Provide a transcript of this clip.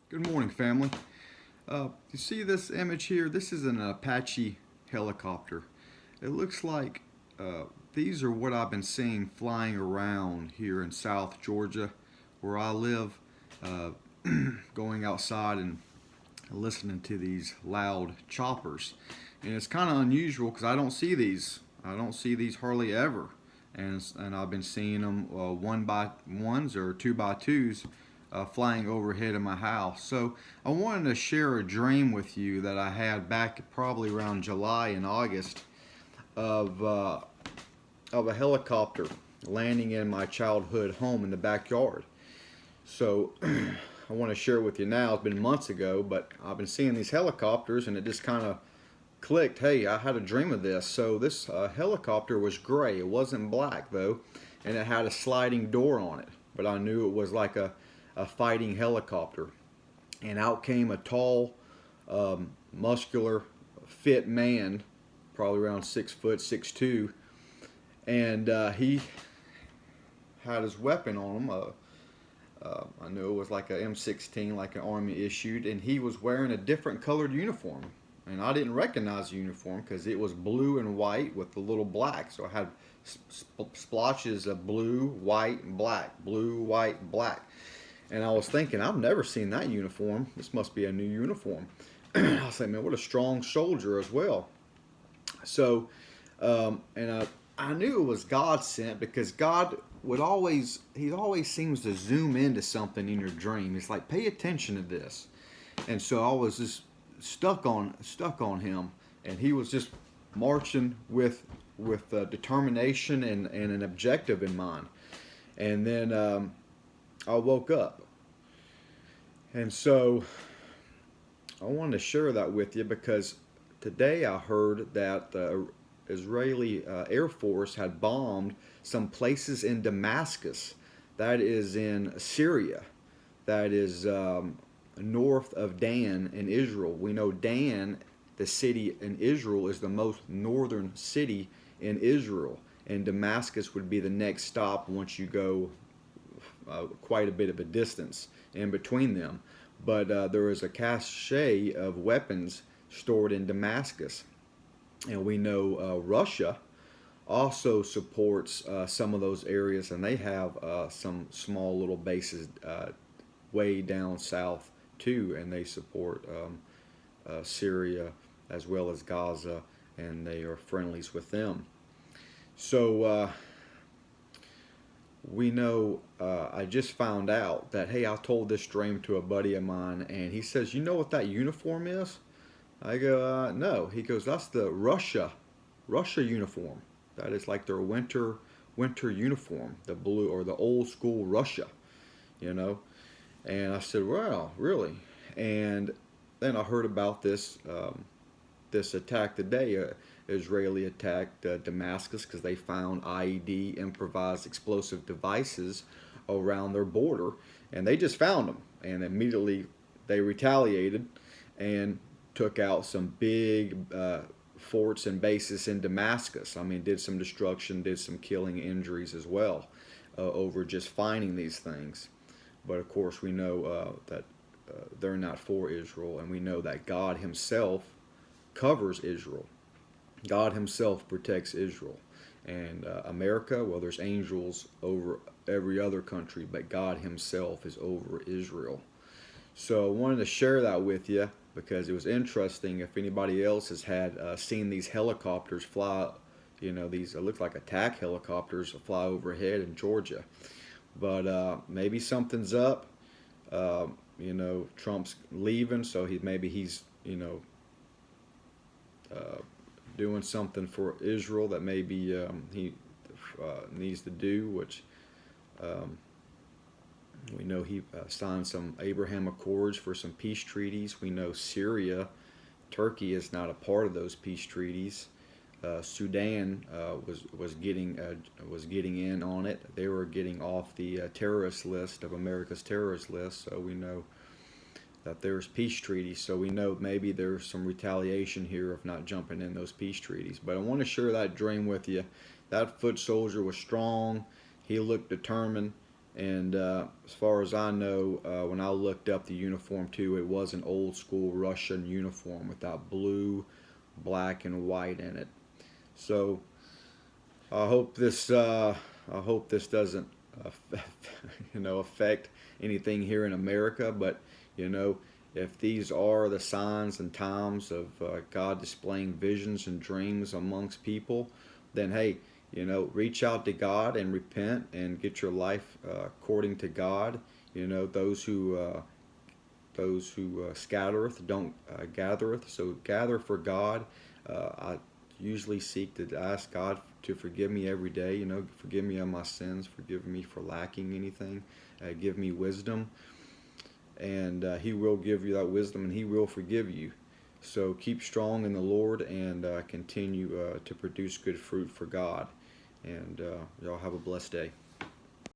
Good morning, family. You see this image here? This is an Apache helicopter. It looks like these are what I've been seeing flying around here in South Georgia, where I live, uh, going outside and listening to these loud choppers. And it's kind of unusual because I don't see these. I don't see these hardly ever. And I've been seeing them one by ones or two by twos flying overhead of my house. So I wanted to share a dream with you that I had back probably around July and August of uh, of a helicopter landing in my childhood home in the backyard. So I want to share with you now. It's been months ago, but I've been seeing these helicopters, and it just kind of clicked. Hey, I had a dream of this. So this helicopter was gray. It wasn't black though, and it had a sliding door on it. But I knew it was like a fighting helicopter. And out came a tall, muscular, fit man, probably around 6 foot, 6'2", and he had his weapon on him. I knew it was like a M16, like an Army issued, and he was wearing a different colored uniform. And I didn't recognize the uniform because it was blue and white with a little black. So I had splotches of blue, white, and black, blue, white, black. And I was thinking, I've never seen that uniform. This must be a new uniform. I was like, man, what a strong soldier as well. So, I knew it was God sent because God he always seems to zoom into something in your dream. He's like, pay attention to this. And so I was just stuck on him, and he was just marching with determination and an objective in mind. And then I woke up, and so I wanted to share that with you because today I heard that the Israeli Air Force had bombed some places in Damascus, that is in Syria, that is north of Dan in Israel. We know Dan, the city in Israel, is the most northern city in Israel, and Damascus would be the next stop once you go quite a bit of a distance in between them. But there is a cache of weapons stored in Damascus. And we know Russia also supports some of those areas, and they have some small little bases way down south too, and they support Syria as well as Gaza, and they are friendlies with them. So we know, I just found out that, hey, I told this dream to a buddy of mine, and he says, you know what that uniform is? I go, no. He goes, that's the Russia uniform. That is like their winter uniform, the blue or the old school Russia, you know. And I said, well, really? And then I heard about this attack today. Israeli attacked Damascus because they found IED, improvised explosive devices, around their border, and they just found them, and immediately they retaliated and took out some big forts and bases in Damascus. I mean, did some destruction, did some killing, injuries as well, over just finding these things. But of course, we know that they're not for Israel, and we know that God Himself covers Israel. God Himself protects Israel. And America, well, there's angels over every other country, but God Himself is over Israel. So I wanted to share that with you because it was interesting. If anybody else has had seen these helicopters fly, you know, these look like attack helicopters fly overhead in Georgia. But maybe something's up. You know, Trump's leaving, so he's uh, doing something for Israel that maybe he needs to do, which um, we know he signed some Abraham Accords for some peace treaties. We know Syria, Turkey is not a part of those peace treaties. Sudan was getting in on it. They were getting off the terrorist list of America's terrorist list. So we know that there's peace treaties. So we know maybe there's some retaliation here of not jumping in those peace treaties. But I want to share that dream with you. That foot soldier was strong. He looked determined, And as far as I know, when I looked up the uniform too, it was an old school Russian uniform without blue, black, and white in it. So I hope this doesn't affect anything here in America. But you know, if these are the signs and times of God displaying visions and dreams amongst people, then hey, reach out to God and repent and get your life according to God. Those who scattereth don't gathereth. So gather for God. I usually seek to ask God to forgive me every day. Forgive me of my sins. Forgive me for lacking anything. Give me wisdom, and He will give you that wisdom, and He will forgive you. So keep strong in the Lord and continue to produce good fruit for God. And y'all have a blessed day.